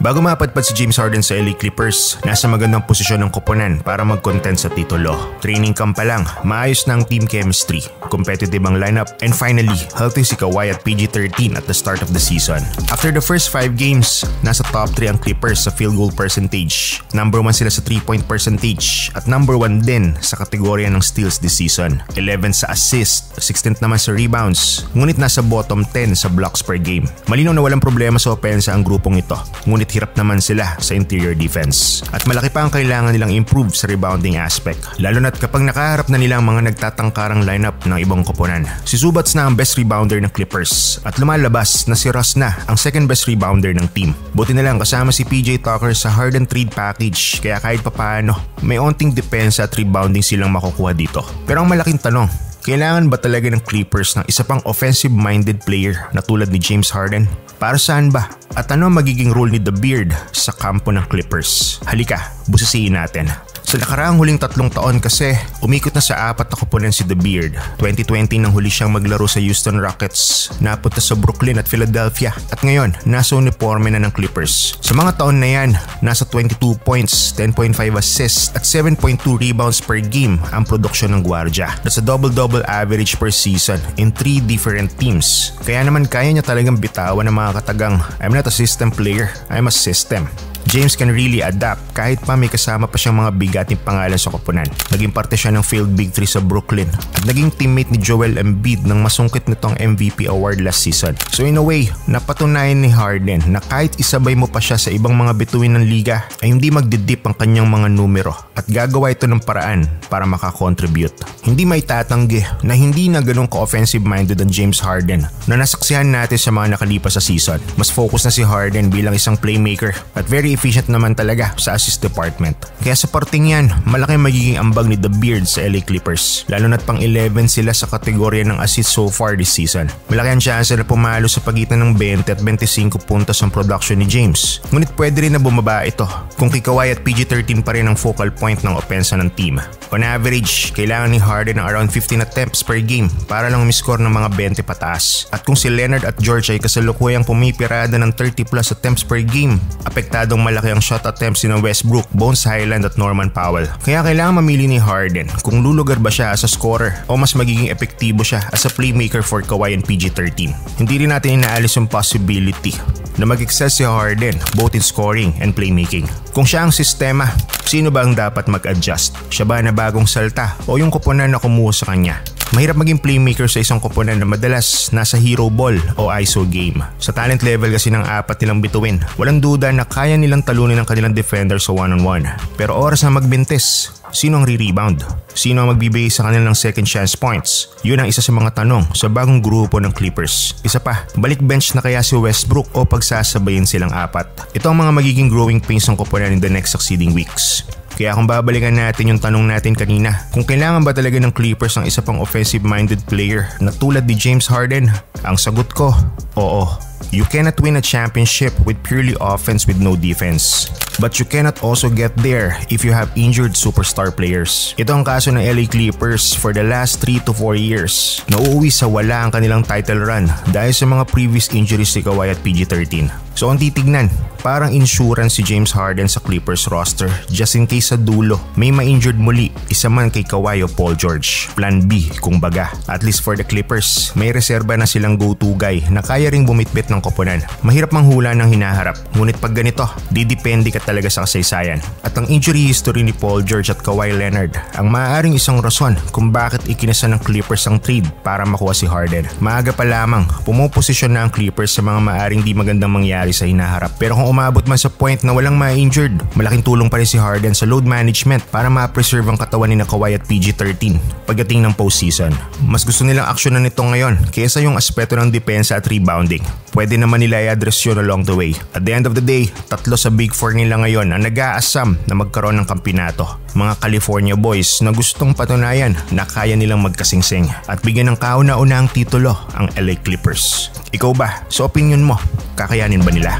Bago mapadpad si James Harden sa LA Clippers, nasa magandang posisyon ng koponan para mag-contend sa titulo. Training camp pa lang, maayos na ang team chemistry, competitive ang lineup, and finally, healthy si Kawhi at PG-13 at the start of the season. After the first 5 games, nasa top 3 ang Clippers sa field goal percentage. Number 1 sila sa 3-point percentage at number 1 din sa kategorya ng steals this season. 11 sa assist, 16th naman sa rebounds, ngunit nasa bottom 10 sa blocks per game. Malinaw na walang problema sa opensa ang grupong ito, ngunit hirap naman sila sa interior defense. At malaki pa ang kailangan nilang improve sa rebounding aspect, lalo na't kapag nakaharap na nila ang mga nagtatangkarang lineup ng ibang koponan. Si Zubats na ang best rebounder ng Clippers at lumalabas na si Russ na ang second best rebounder ng team. Buti na lang kasama si PJ Tucker sa Harden trade package, kaya kahit papaano may onting depensa at rebounding silang makukuha dito. Pero ang malaking tanong, kailangan ba talaga ng Clippers ng isa pang offensive-minded player na tulad ni James Harden? Para saan ba? At ano ang magiging role ni The Beard sa kampo ng Clippers? Halika, busisiin natin. Sa nakaraang huling 3 taon kasi, umikot na sa 4 na koponan si The Beard. 2020 nang huli siyang maglaro sa Houston Rockets, napunta sa Brooklyn at Philadelphia, at ngayon, nasa uniforme na ng Clippers. Sa mga taon na yan, nasa 22 points, 10.5 assists at 7.2 rebounds per game ang produksyon ng Guardia. That's a double-double average per season in 3 different teams. Kaya naman kaya niya talagang bitawan ng mga katagang, I'm not a system player, I'm a system. James can really adapt kahit pa may kasama pa siyang mga bigating pangalan sa koponan. Naging parte siya ng failed Big 3 sa Brooklyn at naging teammate ni Joel Embiid ng masungkit nitong MVP award last season. So in a way, napatunayan ni Harden na kahit isabay mo pa siya sa ibang mga bituin ng liga ay hindi magdidip ang kanyang mga numero at gagawa ito ng paraan para makakontribute. Hindi maitatanggi na hindi na ganun ka-offensive minded ang James Harden na nasaksihan natin sa mga nakalipas sa season. Mas focus na si Harden bilang isang playmaker at very efficient naman talaga sa assist department. Kaya sa parting yan, malaki magiging ambag ni The Beard sa LA Clippers, lalo na't pang 11 sila sa kategorya ng assist so far this season. Malaki ang chance na pumalo sa pagitan ng 20 at 25 puntos ang production ni James. Ngunit pwede rin na bumaba ito kung Kawhi at PG-13 pa rin ang focal point ng opensa ng team. On average, kailangan ni Harden ng around 15 attempts per game para lang umiscore ng mga 20 pataas. At kung si Leonard at George ay kasalukuyang pumipirada ng 30 plus attempts per game, apektadong malaki ang shot attempts ni Westbrook, Bones Highland at Norman Powell. Kaya kailangan mamili ni Harden kung lulugar ba siya as a scorer o mas magiging epektibo siya as a playmaker for Kawhi and PG-13. Hindi rin natin inaalis yung possibility na mag-excel si Harden both in scoring and playmaking. Kung siya ang sistema, sino ba ang dapat mag-adjust? Siya ba na bagong salta o yung koponan na kumuha sa kanya? Mahirap maging playmaker sa isang koponan na madalas nasa hero ball o ISO game. Sa talent level kasi ng 4 nilang bituin, walang duda na kaya nilang talunin ang kanilang defender sa one-on-one. Pero oras na magbintis, sino ang re-rebound? Sino ang magbibigay sa kanila ng second chance points? Yun ang isa sa mga tanong sa bagong grupo ng Clippers. Isa pa, balik bench na kaya si Westbrook o pagsasabayin silang 4? Ito ang mga magiging growing pains ng koponan in the next succeeding weeks. Kaya kung babalikan natin yung tanong natin kanina, kung kailangan ba talaga ng Clippers ng isa pang offensive-minded player na tulad ni James Harden, ang sagot ko, oo. You cannot win a championship with purely offense with no defense. But you cannot also get there if you have injured superstar players. Ito ang kaso ng LA Clippers for the last 3 to 4 years. Nauuwi sa wala ang kanilang title run dahil sa mga previous injuries ni Kawhi at PG-13. So kung titignan, parang insurance si James Harden sa Clippers roster just in case sa dulo may ma-injured muli, isa man kay Kawhi o Paul George. Plan B kung baga. At least for the Clippers, may reserba na silang go-to guy na kaya ring bumitbit ng koponan. Mahirap manghula ng hinaharap, ngunit pag ganito, didepende ka talaga sa kasaysayan. At ang injury history ni Paul George at Kawhi Leonard ang maaaring isang rason kung bakit ikinasa ng Clippers ang trade para makuha si Harden. Maaga pa lamang, pumuposisyon na ang Clippers sa mga maaaring di magandang mangyari sa hinaharap. Pero kung umabot man sa point na walang ma-injured, malaking tulong pa rin si Harden sa load management para ma-preserve ang katawan ni Kawhi at PG-13 pagdating ng postseason. Mas gusto nilang aksyonan nito ngayon kaysa yung aspeto ng depensa at rebounding. Pwede naman nila i-address yun along the way. At the end of the day, 3 sa Big 4 nila ngayon ang nag-aasam na magkaroon ng kampinato. Mga California boys na gustong patunayan na kaya nilang magkasingsing at bigyan ng kauna-unahang titulo ang LA Clippers. Ikaw ba, sa opinion mo, kakayanin ba nila?